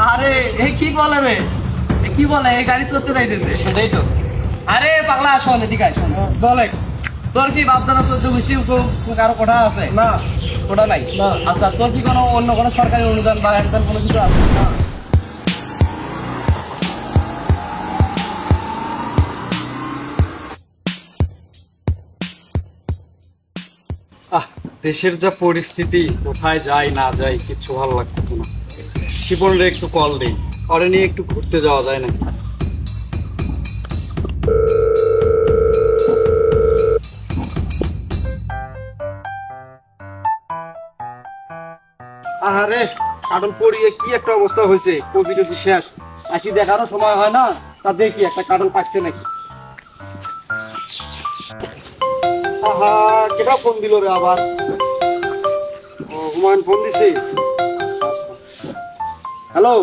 আরে এ কি বলে রে, এ কি বলে, এই গাড়ি চলতে যাইতেছে। সেটাই তো। আরে পাগলা শোন, এদিকে আয়, শোন। বলে তোর কি বাপদাদা চোদ্দ গোষ্ঠী কারো কোঠা আছে? না। কোঠা নাই? না। আচ্ছা, তোর কি কোনো অন্য কোনো সরকারি অনুদান বা একদান কোনো কিছু আছে? না। দেশের যা পরিস্থিতি, কোথায় যাই না যাই কিচ্ছু ভালো লাগতেছে না। শিপনরে একটু কল দেই, ওরে নিয়ে একটু ঘুরতে যাওয়া যায় না? আরে কাটল পড়িয়ে কি একটা অবস্থা হয়েছে, কচি টচি শেষ। আসি দেখারও সময় হয় না, তা দেখি একটা কাটল পাকছে নাকি। আহা, কেটা ফোন দিল রে আবার? ও হুমায়ুন ফোন দিছে। হ্যালো।